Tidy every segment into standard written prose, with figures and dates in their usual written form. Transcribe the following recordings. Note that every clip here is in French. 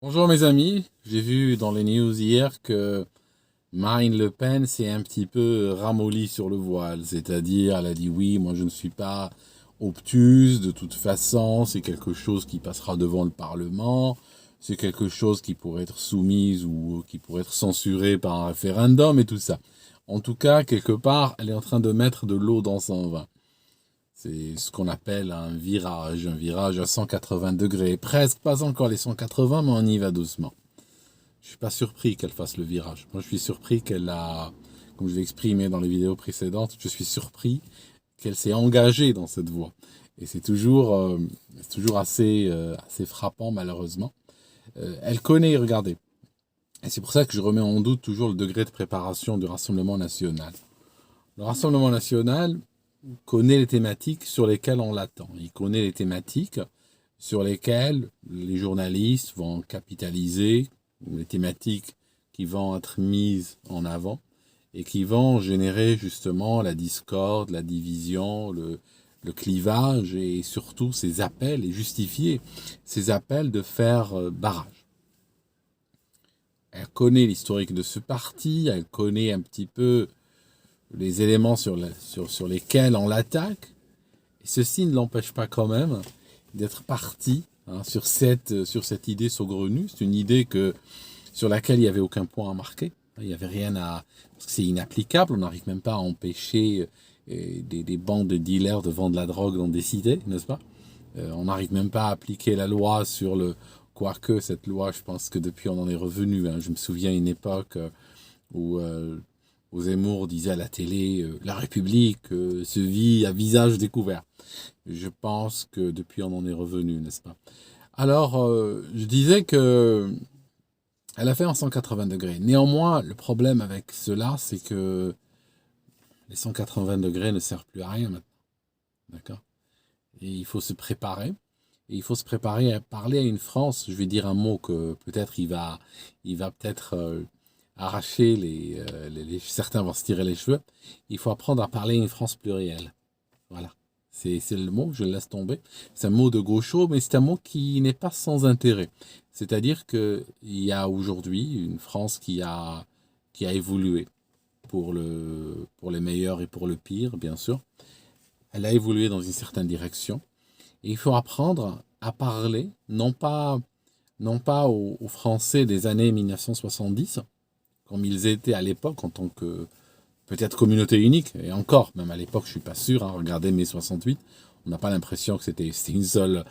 Bonjour mes amis, j'ai vu dans les news hier que Marine Le Pen s'est un petit peu ramollie sur le voile, c'est-à-dire elle a dit oui, moi je ne suis pas obtuse, de toute façon c'est quelque chose qui passera devant le Parlement, c'est quelque chose qui pourrait être soumise ou qui pourrait être censuré par un référendum et tout ça. En tout cas, quelque part, elle est en train de mettre de l'eau dans son vin. C'est ce qu'on appelle un virage à 180 degrés. Presque pas encore les 180, mais on y va doucement. Je suis pas surpris qu'elle fasse le virage. Moi, je suis surpris qu'elle a, comme je l'ai exprimé dans les vidéos précédentes, je suis surpris qu'elle s'est engagée dans cette voie. Et c'est toujours assez frappant, malheureusement. Elle connaît, regardez. Et c'est pour ça que je remets en doute toujours le degré de préparation du Rassemblement national. Le Rassemblement national connaît les thématiques sur lesquelles on l'attend. Il connaît les thématiques sur lesquelles les journalistes vont capitaliser, les thématiques qui vont être mises en avant et qui vont générer justement la discorde, la division, le clivage et surtout ces appels et justifier ces appels de faire barrage. Elle connaît l'historique de ce parti, elle connaît un petit peu les éléments sur lesquels on l'attaque. Et ceci ne l'empêche pas quand même d'être parti sur cette idée saugrenue. C'est une idée sur laquelle il n'y avait aucun point à marquer. Il n'y avait rien à... Parce que c'est inapplicable, on n'arrive même pas à empêcher des bandes de dealers de vendre la drogue dans des cités, n'est-ce pas? On n'arrive même pas à appliquer la loi sur le... Quoique cette loi, je pense que depuis on en est revenu. Je me souviens à une époque où Zemmour disait à la télé la République se vit à visage découvert. Je pense que depuis on en est revenu, n'est-ce pas? Alors, je disais que elle a fait en 180 degrés. Néanmoins, le problème avec cela, c'est que les 180 degrés ne servent plus à rien maintenant. D'accord? Et il faut se préparer. Et il faut se préparer à parler à une France. Je vais dire un mot que peut-être il va peut-être arracher certains vont se tirer les cheveux. Il faut apprendre à parler à une France plurielle. Voilà. C'est le mot, je le laisse tomber. C'est un mot de gaucho, mais c'est un mot qui n'est pas sans intérêt. C'est-à-dire qu'il y a aujourd'hui une France qui a évolué pour les meilleurs et pour le pire, bien sûr. Elle a évolué dans une certaine direction. Et il faut apprendre à parler, non pas aux Français des années 1970, comme ils étaient à l'époque en tant que peut-être communauté unique, et encore, même à l'époque, je suis pas sûr, regardez mai 68, on n'a pas l'impression que c'est une seule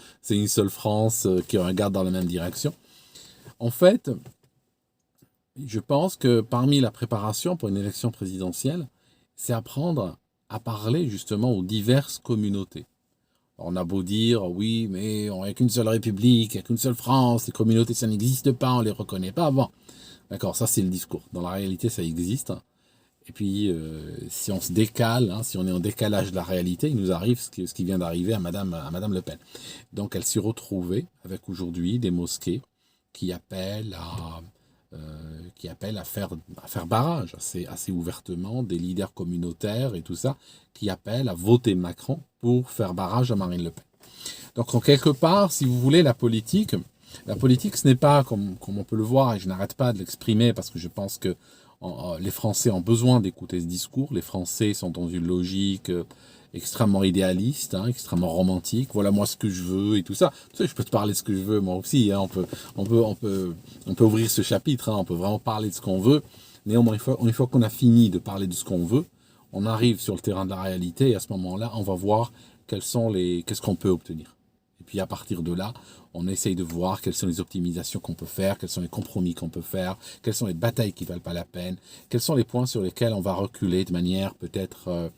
France qui regarde dans la même direction. En fait, je pense que parmi la préparation pour une élection présidentielle, c'est apprendre à parler justement aux diverses communautés. On a beau dire, oui, mais on n'a qu'une seule République, il n'y a qu'une seule France, les communautés, ça n'existe pas, on ne les reconnaît pas. Bon, d'accord, ça c'est le discours. Dans la réalité, ça existe. Et puis, si on se décale, si on est en décalage de la réalité, il nous arrive ce qui vient d'arriver à Madame Le Pen. Donc, elle s'est retrouvée avec aujourd'hui des mosquées qui appellent à faire barrage assez ouvertement, des leaders communautaires et tout ça, qui appellent à voter Macron pour faire barrage à Marine Le Pen. Donc, en quelque part, si vous voulez, la politique, ce n'est pas, comme on peut le voir, et je n'arrête pas de l'exprimer parce que je pense que les Français ont besoin d'écouter ce discours. Les Français sont dans une logique extrêmement idéaliste, extrêmement romantique. Voilà moi ce que je veux et tout ça. Tu sais, je peux te parler de ce que je veux moi aussi. On peut ouvrir ce chapitre. On peut vraiment parler de ce qu'on veut. Néanmoins, une fois qu'on a fini de parler de ce qu'on veut, on arrive sur le terrain de la réalité et à ce moment-là, on va voir qu'est-ce qu'on peut obtenir. Et puis à partir de là, on essaye de voir quelles sont les optimisations qu'on peut faire, quels sont les compromis qu'on peut faire, quelles sont les batailles qui ne valent pas la peine, quels sont les points sur lesquels on va reculer de manière peut-être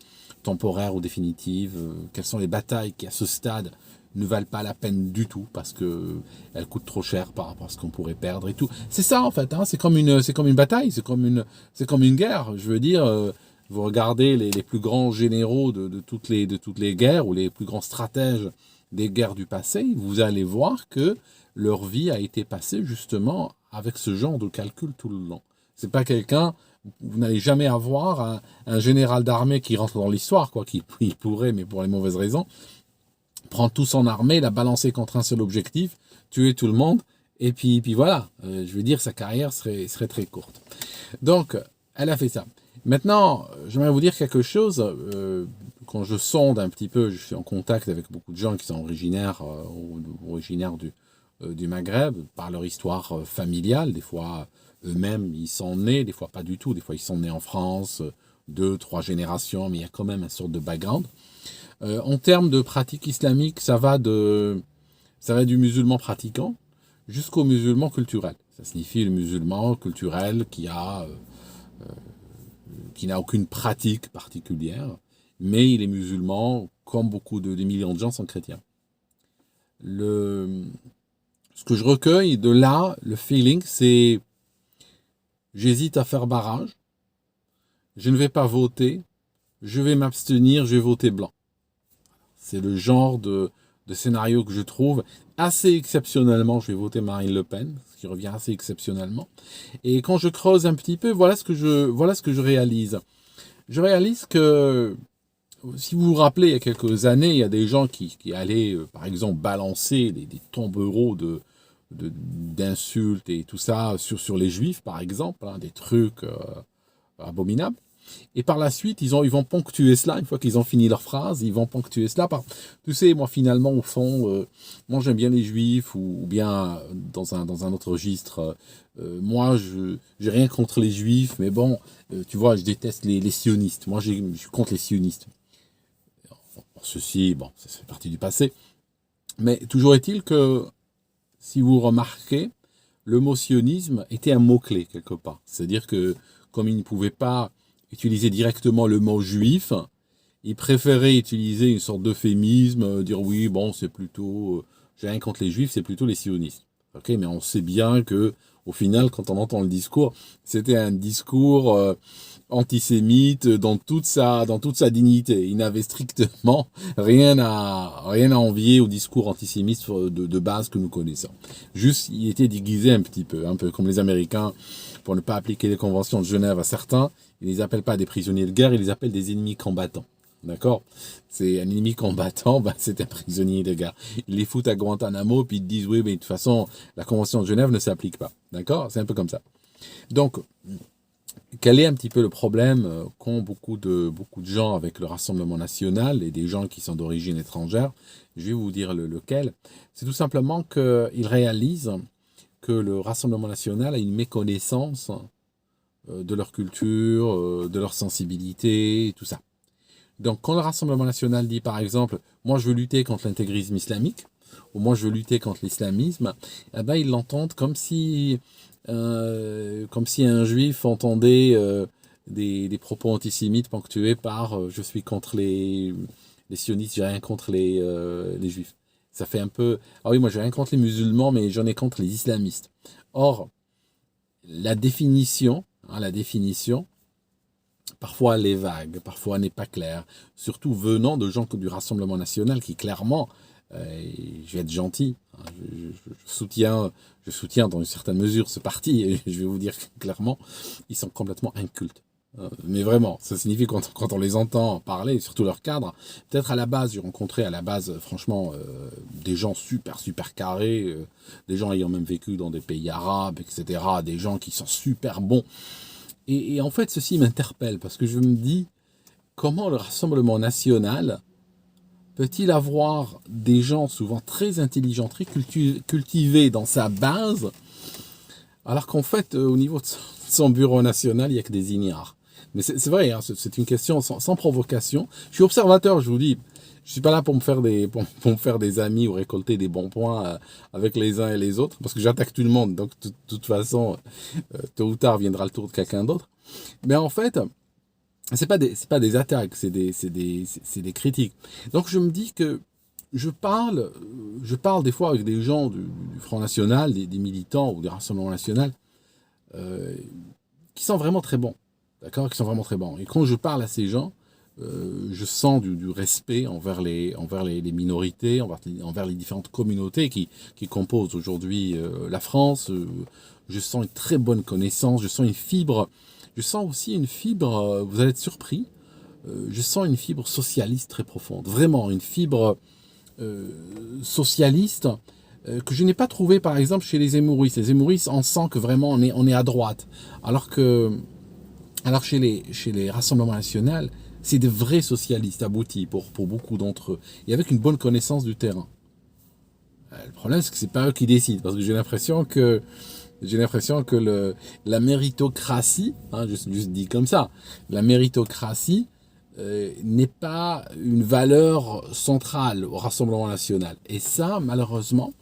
temporaire ou définitive, quelles sont les batailles qui à ce stade ne valent pas la peine du tout parce qu'elles coûtent trop cher par rapport à ce qu'on pourrait perdre et tout. C'est ça en fait, c'est comme une bataille, c'est comme une guerre. Je veux dire, vous regardez les plus grands généraux de toutes les guerres ou les plus grands stratèges des guerres du passé, vous allez voir que leur vie a été passée justement avec ce genre de calcul tout le long. C'est pas quelqu'un, vous n'allez jamais avoir un général d'armée qui rentre dans l'histoire, quoi, qui il pourrait, mais pour les mauvaises raisons, prendre tout son armée, la balancer contre un seul objectif, tuer tout le monde Et puis voilà, je veux dire, sa carrière serait très courte. Donc, elle a fait ça. Maintenant, j'aimerais vous dire quelque chose. Quand je sonde un petit peu, je suis en contact avec beaucoup de gens qui sont originaires du Maghreb, par leur histoire familiale. Des fois, eux-mêmes, ils sont nés, des fois pas du tout. Des fois, ils sont nés en France, 2, 3 générations, mais il y a quand même une sorte de background. En termes de pratique islamique, ça va du musulman pratiquant jusqu'au musulman culturel. Ça signifie le musulman culturel qui n'a aucune pratique particulière, mais il est musulman, comme beaucoup des millions de gens sont chrétiens. Ce que je recueille de là, le feeling, c'est j'hésite à faire barrage, je ne vais pas voter, je vais m'abstenir, je vais voter blanc. C'est le genre de scénario que je trouve assez exceptionnellement. Je vais voter Marine Le Pen, ce qui revient assez exceptionnellement. Et quand je creuse un petit peu, voilà ce que je réalise. Je réalise que, si vous vous rappelez, il y a quelques années, il y a des gens qui allaient, par exemple, balancer des tombereaux d'insultes et tout ça sur les juifs, par exemple, hein, des trucs abominables. Et par la suite, ils vont ponctuer cela, une fois qu'ils ont fini leur phrase, ils vont ponctuer cela par, tu sais, moi finalement, au fond, moi j'aime bien les juifs, ou bien dans un autre registre, moi je j'ai rien contre les juifs, mais bon, tu vois, je déteste les sionistes, moi je suis contre les sionistes. Ceci, bon, ça fait partie du passé, mais toujours est-il que, si vous remarquez, le mot sionisme était un mot-clé quelque part, c'est-à-dire que, comme il ne pouvait pas utiliser directement le mot juif, il préférait utiliser une sorte d'euphémisme, dire oui, bon, c'est plutôt, j'ai rien contre les juifs, c'est plutôt les sionistes. Ok, mais on sait bien que, au final, quand on entend le discours, c'était un discours antisémite dans toute sa dignité. Il n'avait strictement rien à envier au discours antisémite de base que nous connaissons. Juste, il était déguisé un peu comme les Américains, pour ne pas appliquer les conventions de Genève à certains. Ils ne les appellent pas des prisonniers de guerre, ils les appellent des ennemis combattants. D'accord? C'est un ennemi combattant, c'est un prisonnier de guerre. Ils les foutent à Guantanamo, puis ils te disent, oui, mais de toute façon, la convention de Genève ne s'applique pas. D'accord? C'est un peu comme ça. Donc, quel est un petit peu le problème qu'ont beaucoup de gens avec le Rassemblement national et des gens qui sont d'origine étrangère? Je vais vous dire lequel. C'est tout simplement qu'ils réalisent que le Rassemblement national a une méconnaissance de leur culture, de leur sensibilité, tout ça. Donc, quand le Rassemblement national dit, par exemple, moi je veux lutter contre l'intégrisme islamique, ou moi je veux lutter contre l'islamisme, eh ben, ils l'entendent comme si un juif entendait des propos antisémites ponctués par je suis contre les sionistes, j'ai rien contre les juifs. Ça fait un peu, ah oui, moi j'ai rien contre les musulmans, mais j'en ai contre les islamistes. Or, la définition, parfois elle est vague, parfois elle n'est pas claire, surtout venant de gens du Rassemblement national qui clairement, je vais être gentil, hein, je soutiens dans une certaine mesure ce parti, et je vais vous dire clairement, ils sont complètement incultes. Mais vraiment, ça signifie quand on les entend parler, surtout leur cadre, peut-être à la base, j'ai rencontré franchement, des gens super carrés, des gens ayant même vécu dans des pays arabes, etc., des gens qui sont super bons. Et en fait, ceci m'interpelle, parce que je me dis, comment le Rassemblement national peut-il avoir des gens souvent très intelligents, très cultivés dans sa base, alors qu'en fait, au niveau de son bureau national, il n'y a que des ignares. Mais c'est vrai, hein, c'est une question sans provocation. Je suis observateur, je vous dis. Je suis pas là pour me faire des amis ou récolter des bons points avec les uns et les autres, parce que j'attaque tout le monde. Donc, de toute façon, tôt ou tard viendra le tour de quelqu'un d'autre. Mais en fait, c'est pas des attaques, c'est des critiques. Donc, je me dis que je parle des fois avec des gens du Front National, des militants ou du Rassemblement National, qui sont vraiment très bons. D'accord, qui sont vraiment très bons. Et quand je parle à ces gens, je sens du respect envers les minorités, envers les différentes communautés qui composent aujourd'hui la France. Je sens une très bonne connaissance, je sens une fibre, je sens aussi une fibre, vous allez être surpris, je sens une fibre socialiste très profonde. Vraiment, une fibre socialiste, que je n'ai pas trouvé par exemple chez les Zemmouristes. Les Zemmouristes, on sent que vraiment on est à droite. Alors chez les Rassemblements nationaux, c'est des vrais socialistes aboutis pour beaucoup d'entre eux. Et avec une bonne connaissance du terrain. Le problème, c'est que c'est pas eux qui décident. Parce que j'ai l'impression que la méritocratie, hein, juste dit comme ça, la méritocratie n'est pas une valeur centrale au Rassemblement national. Et ça, malheureusement,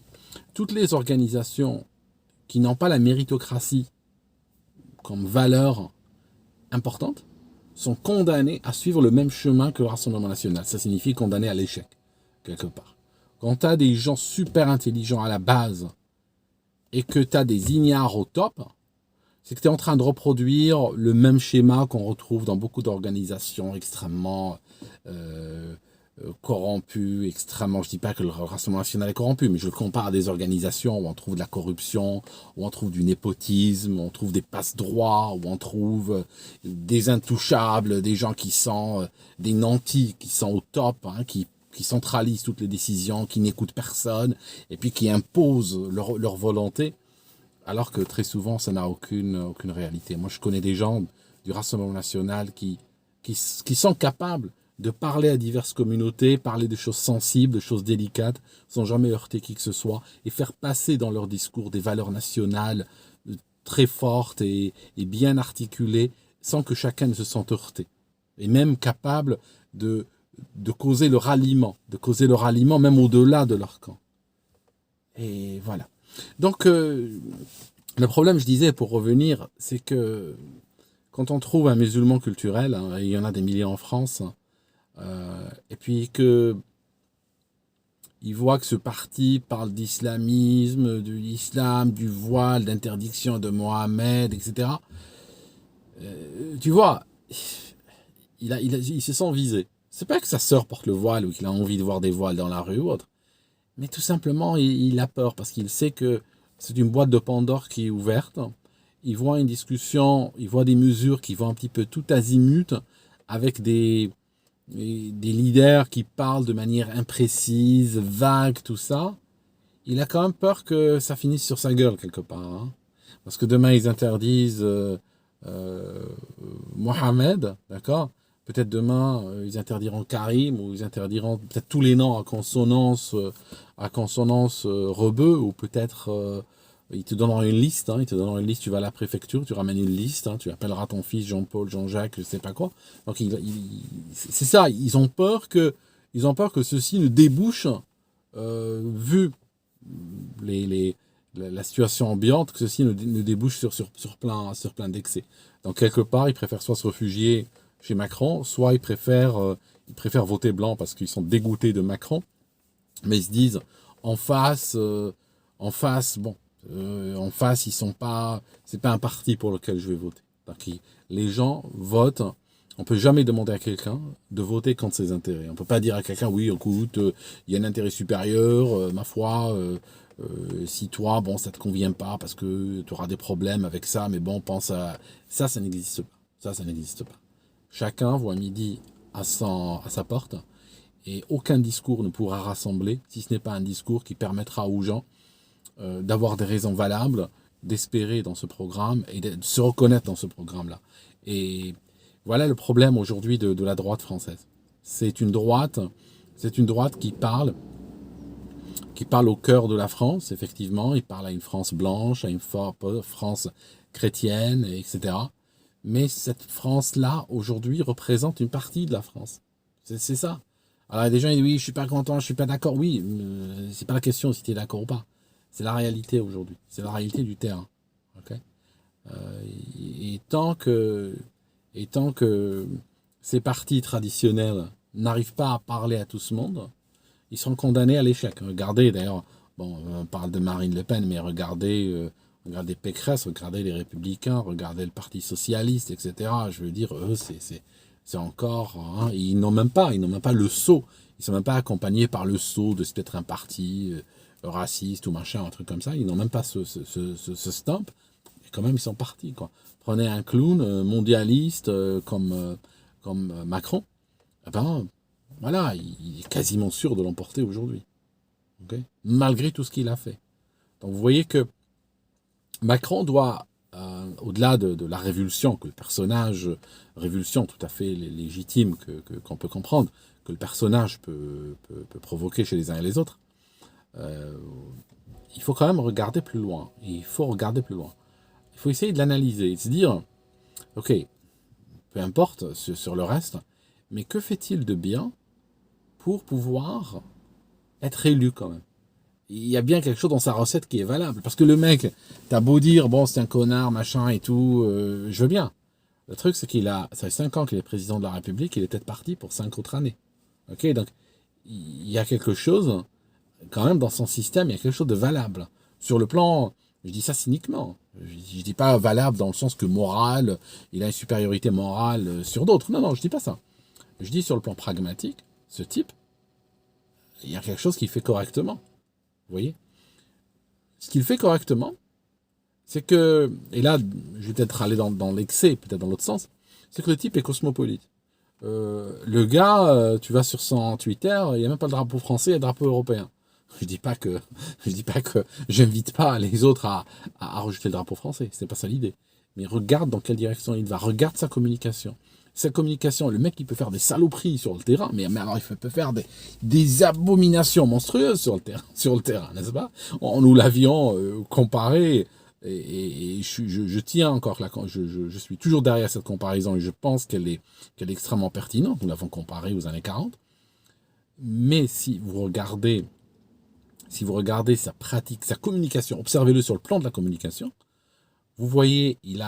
toutes les organisations qui n'ont pas la méritocratie comme valeur importante sont condamnées à suivre le même chemin que le Rassemblement national. Ça signifie condamnées à l'échec, quelque part. Quand tu as des gens super intelligents à la base et que tu as des ignares au top, c'est que tu es en train de reproduire le même schéma qu'on retrouve dans beaucoup d'organisations extrêmement corrompues, extrêmement... Je ne dis pas que le Rassemblement national est corrompu, mais je le compare à des organisations où on trouve de la corruption, où on trouve du népotisme, où on trouve des passe-droits, où on trouve des intouchables, des gens qui sont des nantis, qui sont au top, hein, qui centralisent toutes les décisions, qui n'écoutent personne, et puis qui imposent leur volonté, alors que très souvent, ça n'a aucune réalité. Moi, je connais des gens du Rassemblement national qui sont capables de parler à diverses communautés, parler de choses sensibles, de choses délicates, sans jamais heurter qui que ce soit, et faire passer dans leur discours des valeurs nationales très fortes et bien articulées, sans que chacun ne se sente heurté. Et même capable de causer le ralliement même au-delà de leur camp. Et voilà. Donc, le problème, je disais, pour revenir, c'est que quand on trouve un musulman culturel, hein, et il y en a des milliers en France, et puis que il voit que ce parti parle d'islamisme, de l'islam, du voile, d'interdiction de Mohamed, etc. Tu vois, il se sent visé. C'est pas que sa sœur porte le voile ou qu'il a envie de voir des voiles dans la rue ou autre, mais tout simplement, il a peur parce qu'il sait que c'est une boîte de Pandore qui est ouverte. Il voit une discussion, il voit des mesures qui vont un petit peu tout azimut avec des leaders qui parlent de manière imprécise, vague, tout ça. Il a quand même peur que ça finisse sur sa gueule quelque part. Hein. Parce que demain, ils interdisent Mohamed, d'accord ? Peut-être demain, ils interdiront Karim, ou ils interdiront peut-être tous les noms à consonance rebeu, ou peut-être ils te donneront une liste. Hein, ils te donneront une liste, tu vas à la préfecture, tu ramènes une liste, hein, tu appelleras ton fils Jean-Paul, Jean-Jacques, je sais pas quoi. Donc c'est ça, ils ont peur que ceci ne débouche, vu la situation ambiante, que ceci ne débouche sur plein d'excès. Donc quelque part, ils préfèrent soit se réfugier chez Macron, soit ils préfèrent voter blanc parce qu'ils sont dégoûtés de Macron, mais ils se disent en face, ils sont pas, c'est pas un parti pour lequel je vais voter. Donc les gens votent. On peut jamais demander à quelqu'un de voter contre ses intérêts. On peut pas dire à quelqu'un oui, écoute, il y a un intérêt supérieur, ma foi. Si toi, bon, ça te convient pas parce que tu auras des problèmes avec ça, mais bon, pense à ça, ça n'existe pas. Ça n'existe pas. Chacun voit midi à sa porte et aucun discours ne pourra rassembler si ce n'est pas un discours qui permettra aux gens d'avoir des raisons valables, d'espérer dans ce programme et de se reconnaître dans ce programme-là. Et voilà le problème aujourd'hui de la droite française. C'est une droite qui parle au cœur de la France, effectivement. Il parle à une France blanche, à une France chrétienne, etc. Mais cette France-là, aujourd'hui, représente une partie de la France. C'est ça. Alors, il y a des gens qui disent, oui, je suis pas content, je suis pas d'accord. Oui, c'est pas la question si tu es d'accord ou pas. C'est la réalité aujourd'hui. C'est la réalité du terrain. Okay, et tant que ces partis traditionnels n'arrivent pas à parler à tout ce monde, ils seront condamnés à l'échec. Regardez, d'ailleurs, bon, on parle de Marine Le Pen, mais regardez Pécresse, regardez les Républicains, regardez le Parti Socialiste, etc. Je veux dire, eux, c'est encore... Hein, ils n'ont même pas le sceau. Ils ne sont même pas accompagnés par le sceau de peut-être un parti raciste ou machin, un truc comme ça. Ils n'ont même pas ce stamp. Et quand même, ils sont partis, quoi. Prenez un clown mondialiste comme Macron. Eh ben, voilà, il est quasiment sûr de l'emporter aujourd'hui. ok, malgré tout ce qu'il a fait. Donc vous voyez que Macron doit, au-delà de la révulsion, que le personnage, révulsion tout à fait légitime qu'on peut comprendre, que le personnage peut provoquer chez les uns et les autres, euh, il faut quand même regarder plus loin. Il faut regarder plus loin. Il faut essayer de l'analyser et de se dire, ok, peu importe sur le reste, mais que fait-il de bien pour pouvoir être élu quand même? Il y a bien quelque chose dans sa recette qui est valable. Parce que le mec, t'as beau dire, bon, c'est un connard, machin et tout, je veux bien. Le truc, c'est ça fait 5 ans qu'il est président de la République, il est peut-être parti pour 5 autres années. Ok, donc, il y a quelque chose, quand même, dans son système, il y a quelque chose de valable. Sur le plan, je dis ça cyniquement, je dis pas valable dans le sens que moral, il a une supériorité morale sur d'autres. Non, non, je dis pas ça. Je dis sur le plan pragmatique, ce type, il y a quelque chose qu'il fait correctement. Vous voyez? Ce qu'il fait correctement, c'est que, et là, je vais peut-être aller dans l'excès, peut-être dans l'autre sens, c'est que le type est cosmopolite. Le gars, tu vas sur son Twitter, il n'y a même pas le drapeau français, il y a le drapeau européen. Je dis pas que, j'invite pas les autres à rejeter le drapeau français. C'est pas ça l'idée. Mais regarde dans quelle direction il va. Regarde sa communication. Sa communication, le mec, il peut faire des saloperies sur le terrain, mais alors il peut faire des abominations monstrueuses sur le terrain, n'est-ce pas? Nous l'avions comparé, et je tiens encore là, je suis toujours derrière cette comparaison, et je pense qu'elle est extrêmement pertinente. Nous l'avons comparé aux années 40. Mais si vous regardez sa pratique, sa communication, observez-le sur le plan de la communication, vous voyez, il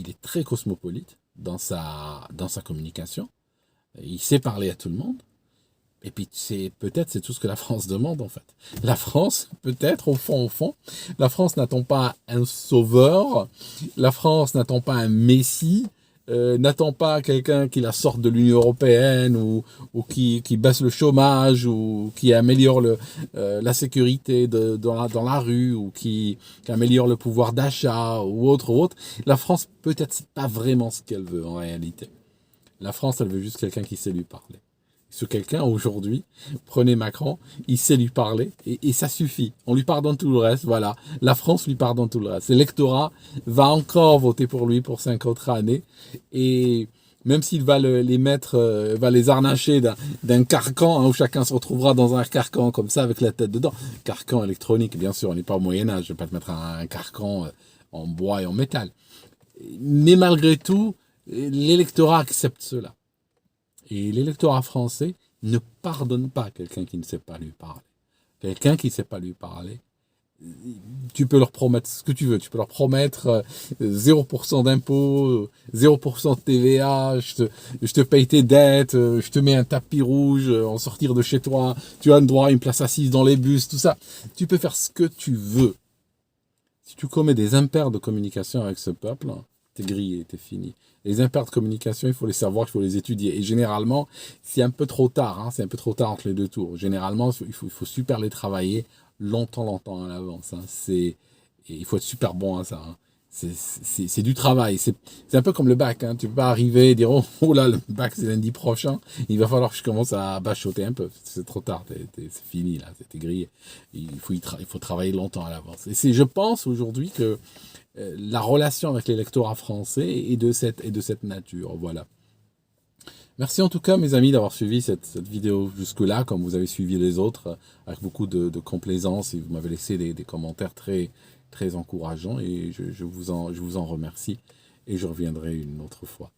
est très cosmopolite dans sa communication. Il sait parler à tout le monde. Et puis, c'est tout ce que la France demande, en fait. La France, peut-être, au fond, la France n'attend pas un sauveur. La France n'attend pas un messie. N'attend pas quelqu'un qui la sorte de l'Union européenne ou qui baisse le chômage ou qui améliore la sécurité dans la rue ou qui améliore le pouvoir d'achat ou autre. La France, peut-être, c'est pas vraiment ce qu'elle veut en réalité. La France, elle veut juste quelqu'un qui sait lui parler. Ce quelqu'un, aujourd'hui, prenez Macron, il sait lui parler, et ça suffit. On lui pardonne tout le reste, voilà. La France lui pardonne tout le reste. L'électorat va encore voter pour lui pour 5 autres années, et même s'il va va les harnacher d'un carcan, hein, où chacun se retrouvera dans un carcan comme ça, avec la tête dedans. Carcan électronique, bien sûr, on n'est pas au Moyen-Âge, je ne vais pas te mettre un carcan en bois et en métal. Mais malgré tout, l'électorat accepte cela. Et l'électorat français ne pardonne pas quelqu'un qui ne sait pas lui parler. Quelqu'un qui ne sait pas lui parler, tu peux leur promettre ce que tu veux. Tu peux leur promettre 0% d'impôts, 0% de TVA, je te paye tes dettes, je te mets un tapis rouge en sortir de chez toi, tu as le droit à une place assise dans les bus, tout ça. Tu peux faire ce que tu veux. Si tu commets des impairs de communication avec ce peuple, t'es grillé, t'es fini. Les impairs de communication, il faut les savoir, il faut les étudier. Et généralement, c'est un peu trop tard, hein, c'est un peu trop tard entre les deux tours. Généralement, il faut super les travailler longtemps à l'avance. Hein. Il faut être super bon à ça. Hein. C'est du travail. C'est un peu comme le bac. Hein. Tu peux pas arriver et dire oh là, le bac c'est lundi prochain. Il va falloir que je commence à bachoter un peu. C'est trop tard. C'est fini là. T'es grillé. Il faut travailler longtemps à l'avance. Et je pense aujourd'hui que la relation avec l'électorat français est de cette nature. Voilà. Merci en tout cas, mes amis, d'avoir suivi cette vidéo jusque-là, comme vous avez suivi les autres, avec beaucoup de complaisance, et vous m'avez laissé des commentaires très encourageants, et je vous en remercie, et je reviendrai une autre fois.